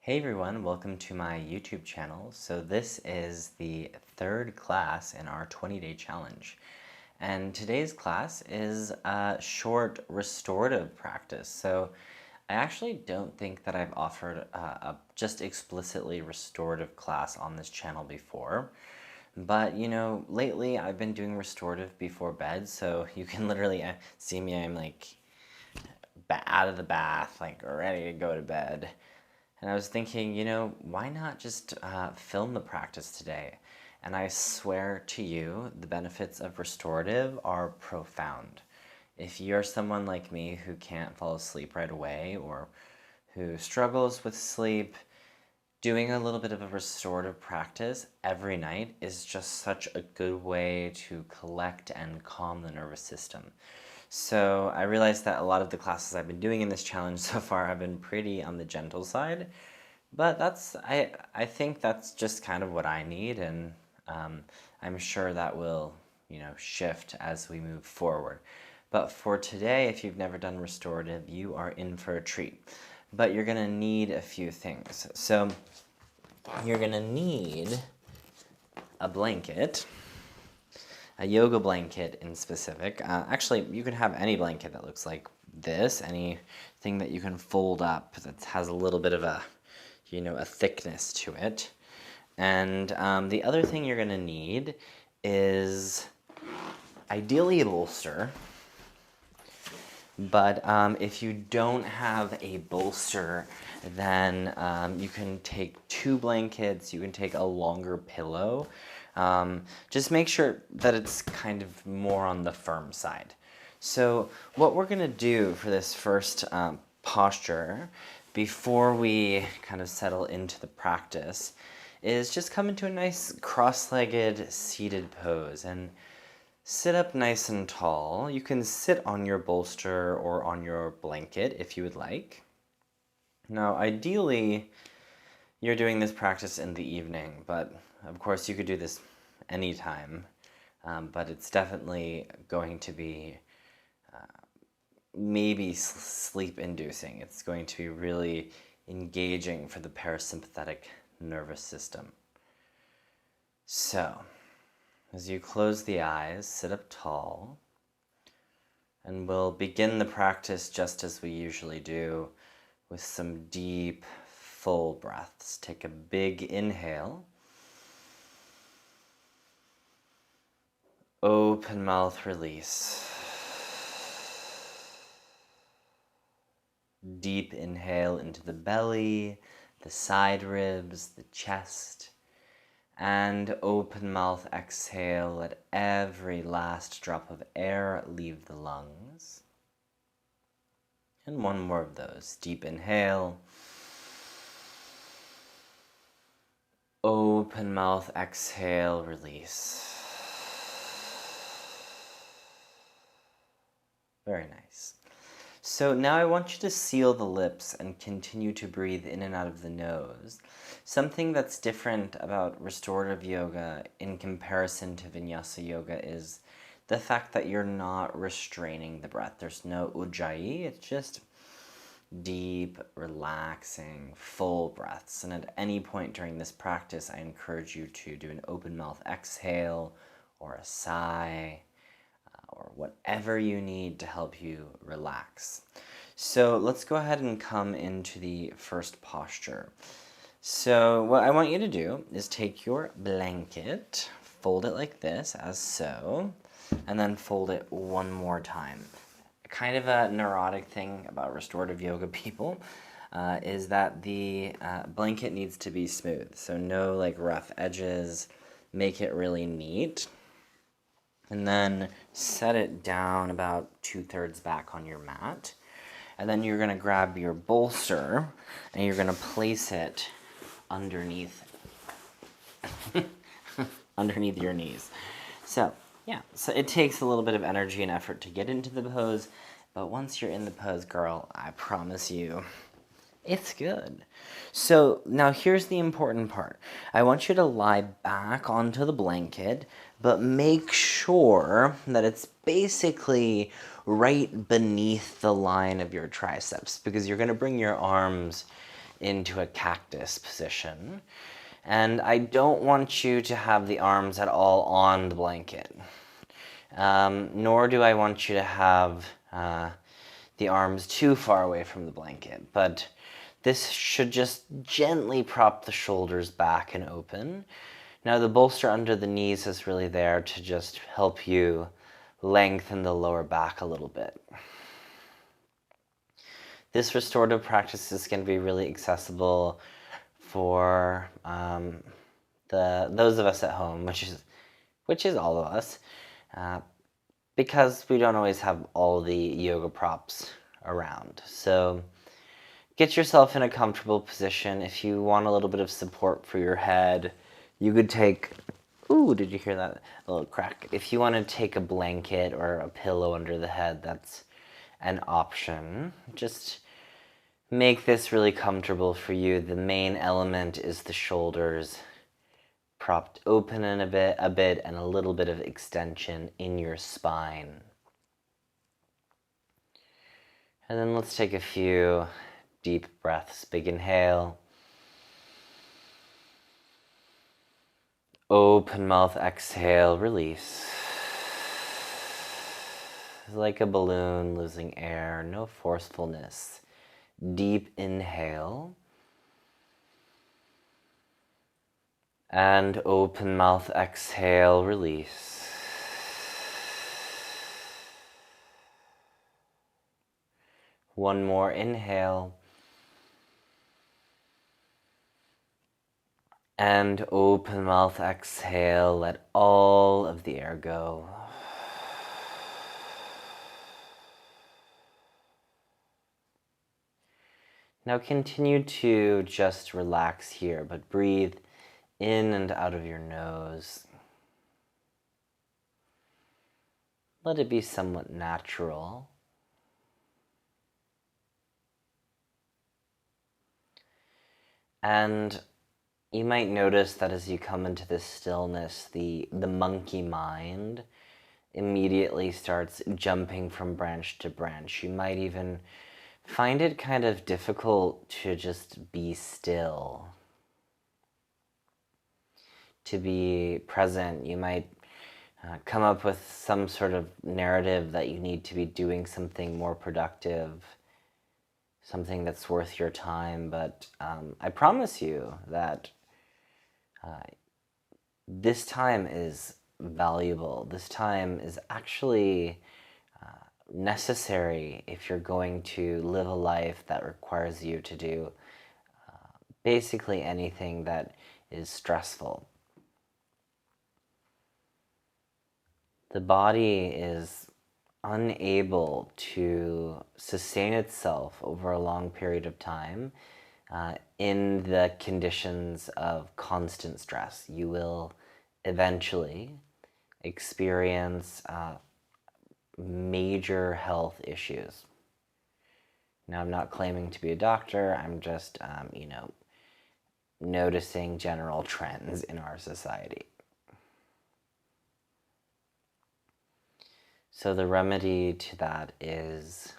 Hey everyone, welcome to my YouTube channel. So this is the third class in our 20-day challenge. And today's class is a short restorative practice. So I actually don't think that I've offered a just explicitly restorative class on this channel before. But lately I've been doing restorative before bed, so you can literally see me, I'm like out of the bath, like ready to go to bed. And I was thinking, why not just film the practice today? And I swear to you, the benefits of restorative are profound. If you're someone like me who can't fall asleep right away or who struggles with sleep, doing a little bit of a restorative practice every night is just such a good way to collect and calm the nervous system. So I realized that a lot of the classes I've been doing in this challenge so far have been pretty on the gentle side, but I think that's just kind of what I need, and I'm sure that will shift as we move forward. But for today, if you've never done restorative, you are in for a treat. But you're gonna need a few things. So you're gonna need a blanket, a yoga blanket in specific. Actually, you can have any blanket that looks like this, anything that you can fold up that has a little bit of a thickness to it. And the other thing you're gonna need is ideally a bolster. But if you don't have a bolster, then you can take 2 blankets, you can take a longer pillow. Just make sure that it's kind of more on the firm side. So what we're gonna do for this first posture, before we kind of settle into the practice, is just come into a nice cross-legged seated pose and sit up nice and tall. You can sit on your bolster or on your blanket if you would like. Now, ideally, you're doing this practice in the evening, but of course you could do this anytime. But it's definitely going to be maybe sleep-inducing. It's going to be really engaging for the parasympathetic nervous system. So, as you close the eyes, sit up tall, and we'll begin the practice just as we usually do with some deep, full breaths. Take a big inhale. Open mouth, release. Deep inhale into the belly, the side ribs, the chest. And open mouth exhale, let every last drop of air leave the lungs. And one more of those. Deep inhale. Open mouth exhale, release. Very nice. So now I want you to seal the lips and continue to breathe in and out of the nose. Something that's different about restorative yoga in comparison to vinyasa yoga is the fact that you're not restraining the breath. There's no ujjayi, it's just deep, relaxing, full breaths. And at any point during this practice, I encourage you to do an open mouth exhale or a sigh, or whatever you need to help you relax. So let's go ahead and come into the first posture. So what I want you to do is take your blanket, fold it like this, as so, and then fold it one more time. Kind of a neurotic thing about restorative yoga people is that the blanket needs to be smooth. So no like rough edges, make it really neat. And then set it down about 2/3 back on your mat. And then you're gonna grab your bolster and you're gonna place it underneath underneath your knees. So yeah, so it takes a little bit of energy and effort to get into the pose, but once you're in the pose, girl, I promise you, it's good. So now here's the important part. I want you to lie back onto the blanket, but make sure that it's basically right beneath the line of your triceps, because you're going to bring your arms into a cactus position. And I don't want you to have the arms at all on the blanket. Nor do I want you to have the arms too far away from the blanket. But this should just gently prop the shoulders back and open. Now the bolster under the knees is really there to just help you lengthen the lower back a little bit. This restorative practice is going to be really accessible for those of us at home, which is all of us, because we don't always have all the yoga props around. So get yourself in a comfortable position. If you want a little bit of support for your head, you could take, ooh, did you hear that? A little crack. If you want to take a blanket or a pillow under the head, that's an option. Just make this really comfortable for you. The main element is the shoulders propped open in a bit, and a little bit of extension in your spine. And then let's take a few deep breaths. Big inhale. Open mouth, exhale, release. Like a balloon losing air, no forcefulness. Deep inhale. And open mouth, exhale, release. One more inhale. And open mouth, exhale, let all of the air go. Now continue to just relax here, but breathe in and out of your nose. Let it be somewhat natural. And you might notice that as you come into this stillness, the monkey mind immediately starts jumping from branch to branch. You might even find it kind of difficult to just be still, to be present. You might come up with some sort of narrative that you need to be doing something more productive, something that's worth your time, but I promise you that this time is valuable. This time is actually necessary if you're going to live a life that requires you to do basically anything that is stressful. The body is unable to sustain itself over a long period of time in the conditions of constant stress. You will eventually experience major health issues. Now, I'm not claiming to be a doctor. I'm just, noticing general trends in our society. So the remedy to that is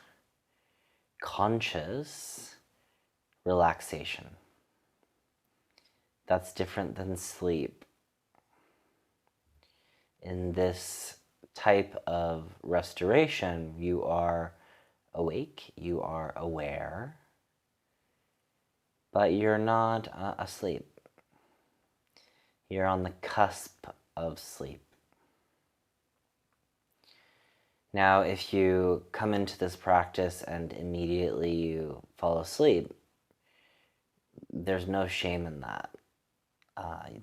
conscious relaxation. That's different than sleep. In this type of restoration, you are awake, you are aware, but you're not asleep. You're on the cusp of sleep. Now, if you come into this practice and immediately you fall asleep, there's no shame in that.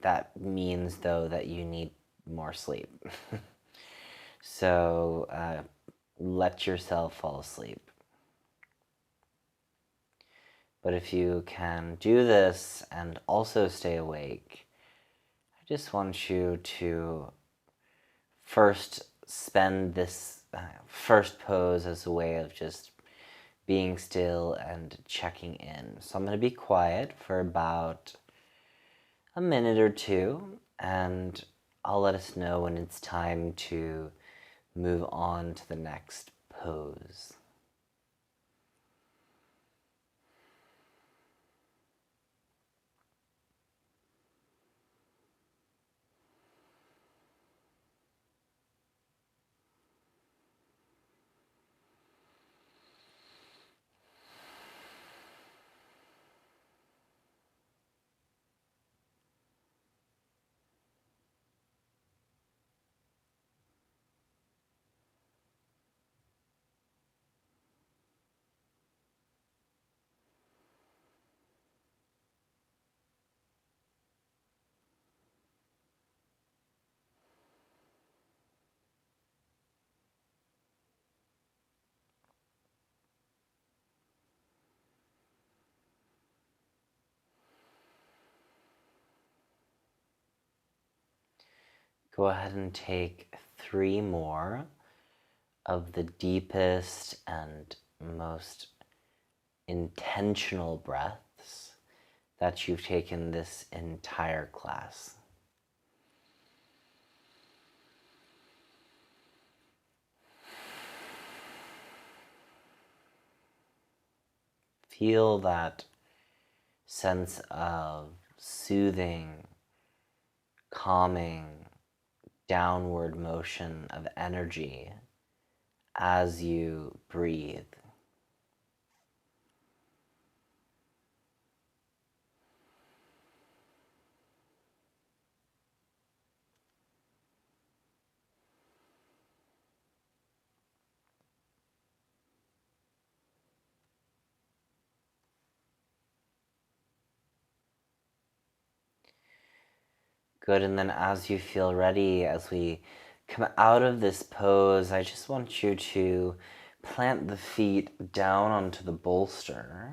That means, though, that you need more sleep. So let yourself fall asleep. But if you can do this and also stay awake, I just want you to first spend this first pose as a way of just being still and checking in. So I'm going to be quiet for about a minute or two, and I'll let us know when it's time to move on to the next pose. Go ahead and take 3 more of the deepest and most intentional breaths that you've taken this entire class. Feel that sense of soothing, calming, downward motion of energy as you breathe. Good, and then as you feel ready, as we come out of this pose, I just want you to plant the feet down onto the bolster.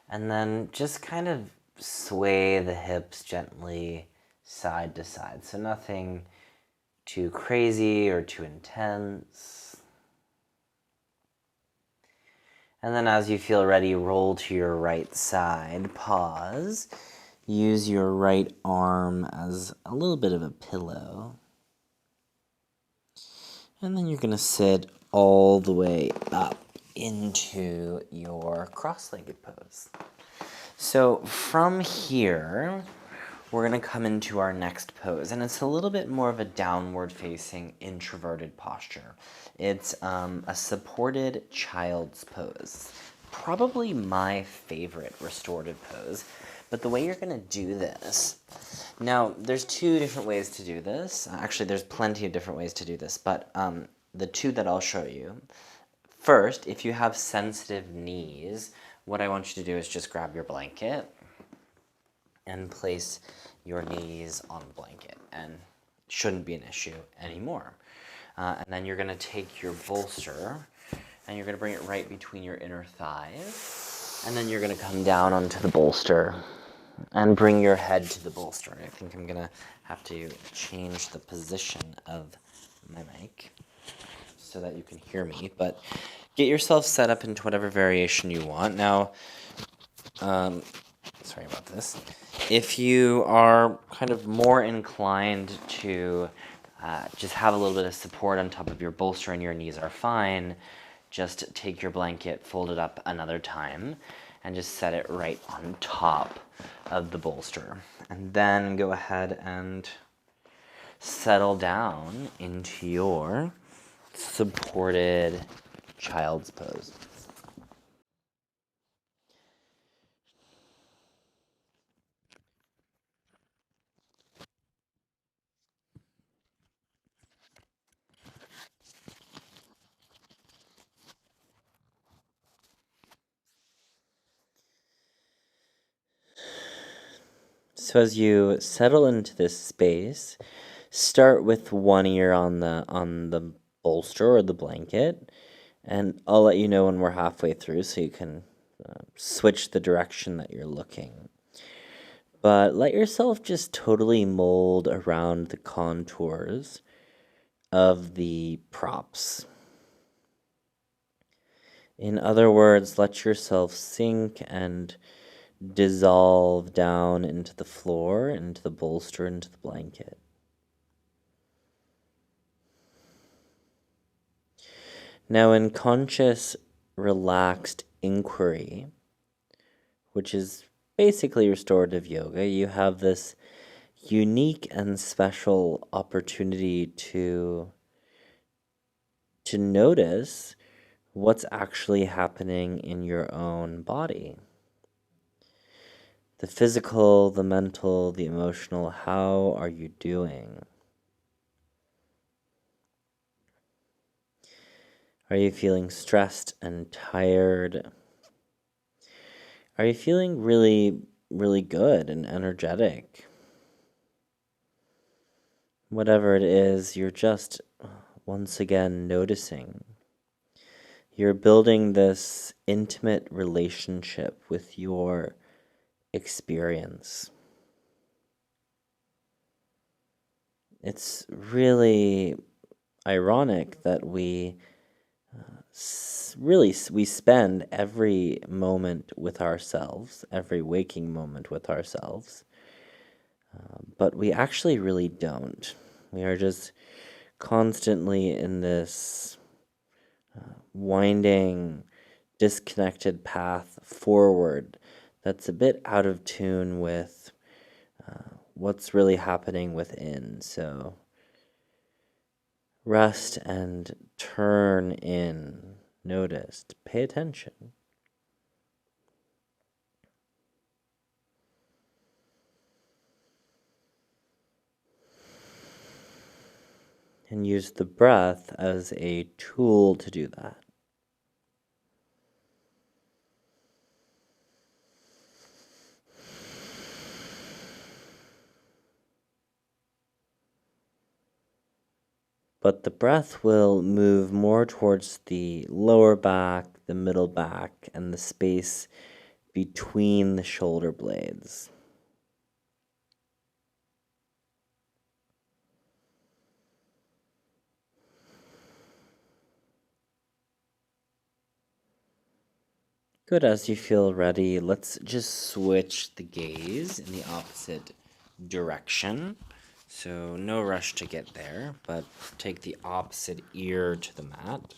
And then just kind of sway the hips gently side to side. So nothing too crazy or too intense. And then as you feel ready, roll to your right side, pause. Use your right arm as a little bit of a pillow. And then you're going to sit all the way up into your cross-legged pose. So from here, we're going to come into our next pose, and it's a little bit more of a downward-facing, introverted posture. It's a supported child's pose. Probably my favorite restorative pose. But the way you're going to do this, now there's 2 different ways to do this. Actually, there's plenty of different ways to do this, but the 2 that I'll show you. First, if you have sensitive knees, what I want you to do is just grab your blanket and place your knees on the blanket, and it shouldn't be an issue anymore. And then you're going to take your bolster and you're going to bring it right between your inner thighs, and then you're going to come down onto the bolster and bring your head to the bolster. I think I'm going to have to change the position of my mic so that you can hear me, but get yourself set up into whatever variation you want. Now, sorry about this. If you are kind of more inclined to just have a little bit of support on top of your bolster and your knees are fine, just take your blanket, fold it up another time, and just set it right on top of the bolster. And then go ahead and settle down into your supported child's pose. So as you settle into this space, start with one ear on the bolster or the blanket, and I'll let you know when we're halfway through so you can switch the direction that you're looking. But let yourself just totally mold around the contours of the props. In other words, let yourself sink and dissolve down into the floor, into the bolster, into the blanket. Now, in conscious, relaxed inquiry, which is basically restorative yoga, you have this unique and special opportunity to notice what's actually happening in your own body. The physical, the mental, the emotional, how are you doing? Are you feeling stressed and tired? Are you feeling really, really good and energetic? Whatever it is, you're just once again noticing. You're building this intimate relationship with your experience. it's really ironic that we we spend every moment with ourselves, every waking moment with ourselves, but we actually really don't. We are just constantly in this winding, disconnected path forward that's a bit out of tune with what's really happening within. So rest and turn in, notice, pay attention. And use the breath as a tool to do that. But the breath will move more towards the lower back, the middle back, and the space between the shoulder blades. Good, as you feel ready, let's just switch the gaze in the opposite direction. So no rush to get there, but take the opposite ear to the mat.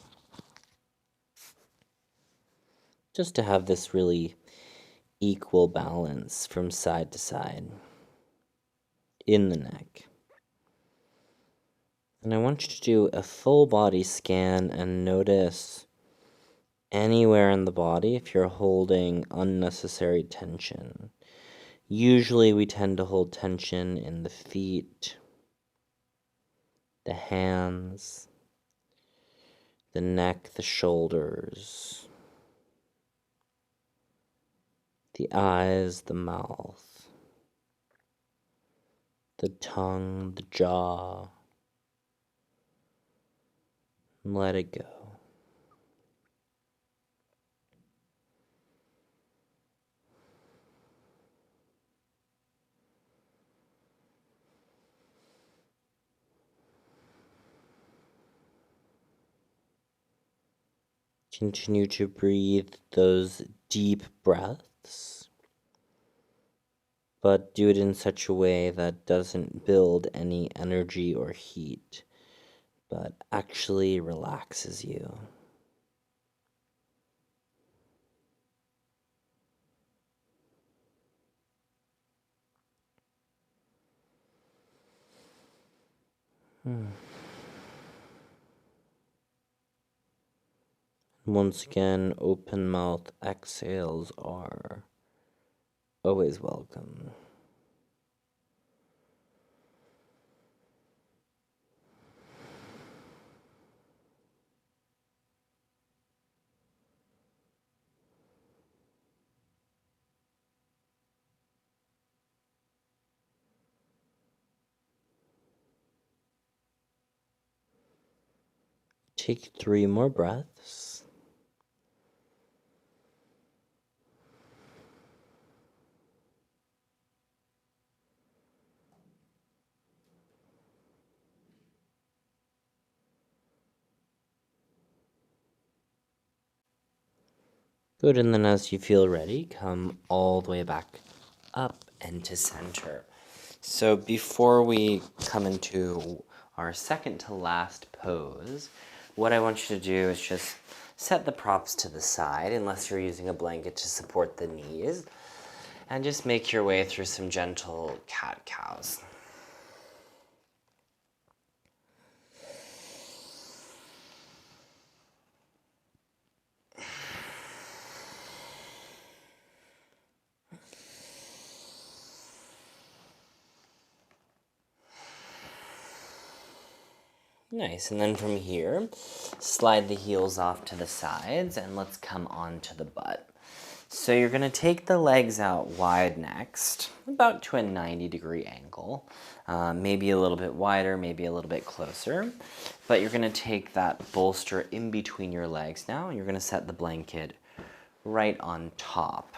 Just to have this really equal balance from side to side in the neck. And I want you to do a full body scan and notice anywhere in the body if you're holding unnecessary tension. Usually we tend to hold tension in the feet, the hands, the neck, the shoulders, the eyes, the mouth, the tongue, the jaw. Let it go. Continue to breathe those deep breaths, but do it in such a way that doesn't build any energy or heat, but actually relaxes you. Once again, open mouth exhales are always welcome. Take 3 more breaths. Good, and then as you feel ready, come all the way back up and to center. So before we come into our second to last pose, what I want you to do is just set the props to the side, unless you're using a blanket to support the knees, and just make your way through some gentle cat-cows. Nice, and then from here, slide the heels off to the sides and let's come on to the butt. So you're gonna take the legs out wide next, about to a 90-degree angle. Maybe a little bit wider, maybe a little bit closer. But you're gonna take that bolster in between your legs now, and you're gonna set the blanket right on top.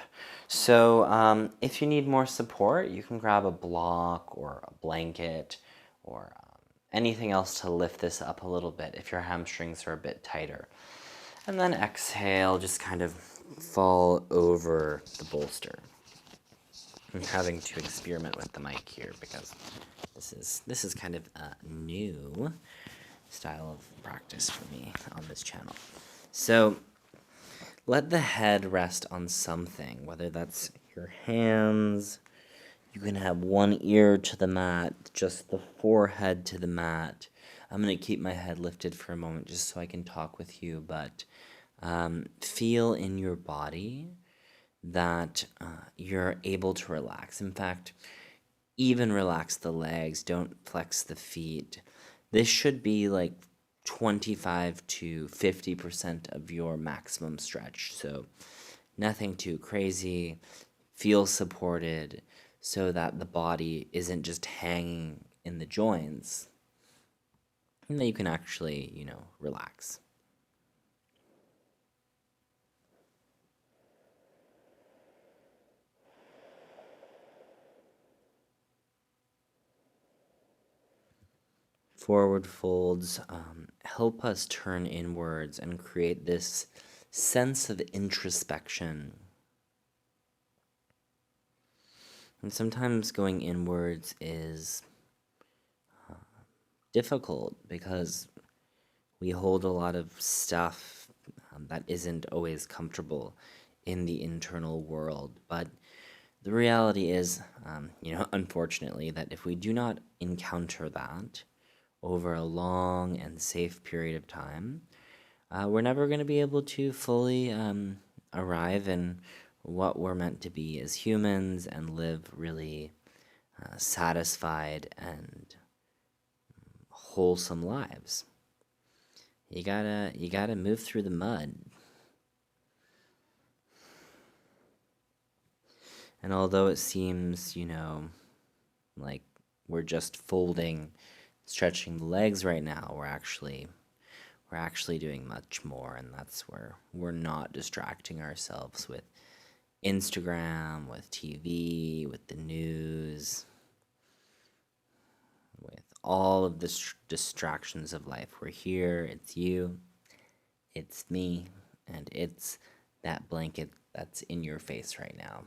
So if you need more support, you can grab a block or a blanket or anything else to lift this up a little bit if your hamstrings are a bit tighter. And then exhale, just kind of fall over the bolster. I'm having to experiment with the mic here because this is kind of a new style of practice for me on this channel. So let the head rest on something, whether that's your hands. You can have one ear to the mat, just the forehead to the mat. I'm going to keep my head lifted for a moment just so I can talk with you, but feel in your body that you're able to relax. In fact, even relax the legs, don't flex the feet. This should be like 25 to 50% of your maximum stretch. So nothing too crazy. Feel supported so that the body isn't just hanging in the joints and that you can actually, relax. Forward folds help us turn inwards and create this sense of introspection. And sometimes going inwards is difficult because we hold a lot of stuff that isn't always comfortable in the internal world. But the reality is, unfortunately, that if we do not encounter that over a long and safe period of time, we're never going to be able to fully arrive in what we're meant to be as humans and live really satisfied and wholesome lives. You gotta move through the mud. And although it seems, like we're just folding, stretching the legs right now, we're actually doing much more, and that's where we're not distracting ourselves with Instagram, with TV, with the news, with all of the distractions of life. We're here, it's you, it's me, and it's that blanket that's in your face right now.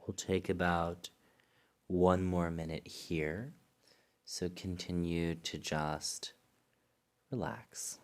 We'll take about 1 more minute here. So continue to just relax.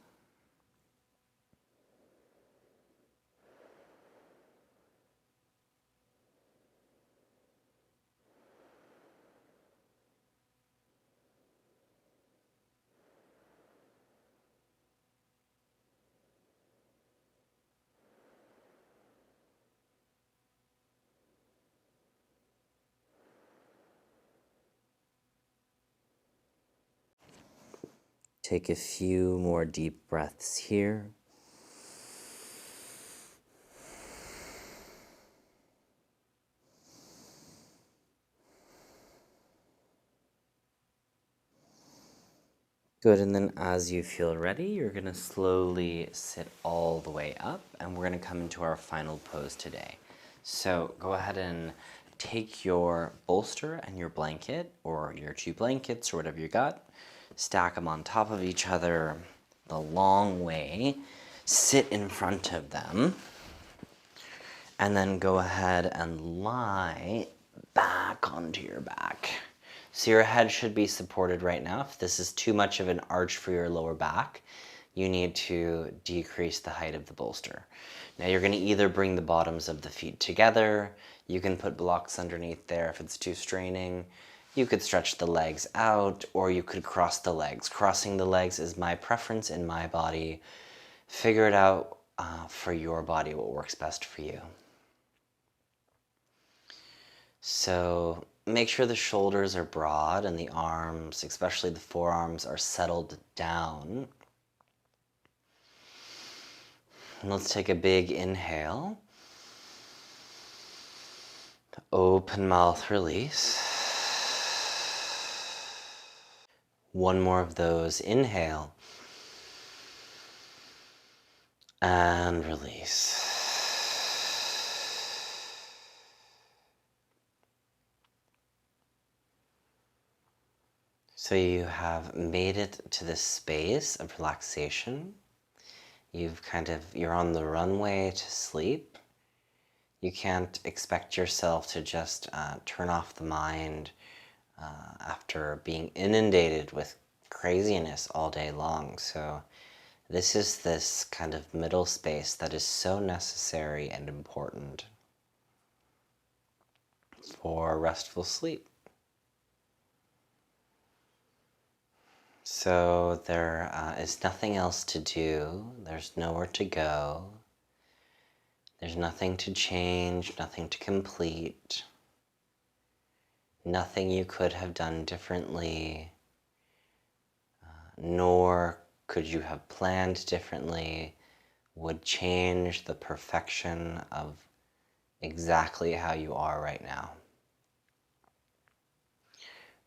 Take a few more deep breaths here. Good, and then as you feel ready, you're going to slowly sit all the way up, and we're going to come into our final pose today. So go ahead and take your bolster and your blanket, or your 2 blankets, or whatever you got, stack them on top of each other the long way, sit in front of them, and then go ahead and lie back onto your back. So your head should be supported right now. If this is too much of an arch for your lower back, you need to decrease the height of the bolster. Now you're going to either bring the bottoms of the feet together, you can put blocks underneath there if it's too straining, you could stretch the legs out, or you could cross the legs. Crossing the legs is my preference in my body. Figure it out for your body what works best for you. So make sure the shoulders are broad and the arms, especially the forearms, are settled down. And let's take a big inhale. Open mouth release. One more of those. Inhale. And release. So you have made it to this space of relaxation. You're on the runway to sleep. You can't expect yourself to just turn off the mind after being inundated with craziness all day long. So this is this kind of middle space that is so necessary and important for restful sleep. So there is nothing else to do. There's nowhere to go. There's nothing to change, nothing to complete, nothing you could have done differently, nor could you have planned differently, would change the perfection of exactly how you are right now.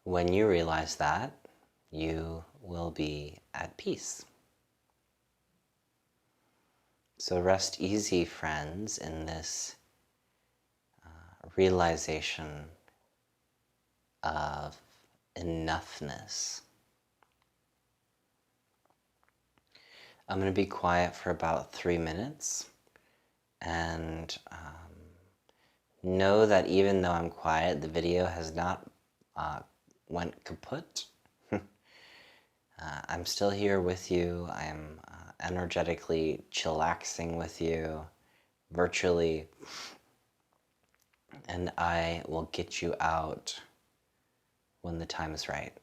When you realize that, you will be at peace. So rest easy, friends, in this realization of enoughness. I'm going to be quiet for about 3 minutes, and know that even though I'm quiet, the video has not went kaput. I'm still here with you. I am energetically chillaxing with you virtually, and I will get you out when the time is right.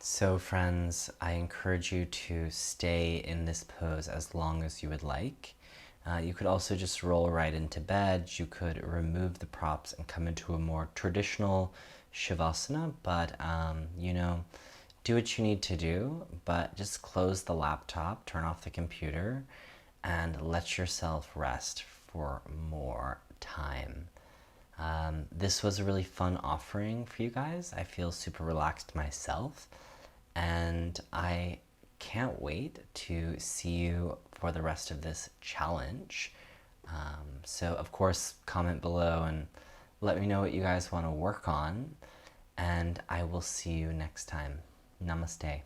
So friends, I encourage you to stay in this pose as long as you would like. You could also just roll right into bed. You could remove the props and come into a more traditional Shavasana, but do what you need to do, but just close the laptop, turn off the computer, and let yourself rest for more time. This was a really fun offering for you guys. I feel super relaxed myself, and I can't wait to see you for the rest of this challenge. So of course, comment below and Let me know what you guys want to work on, and I will see you next time. Namaste.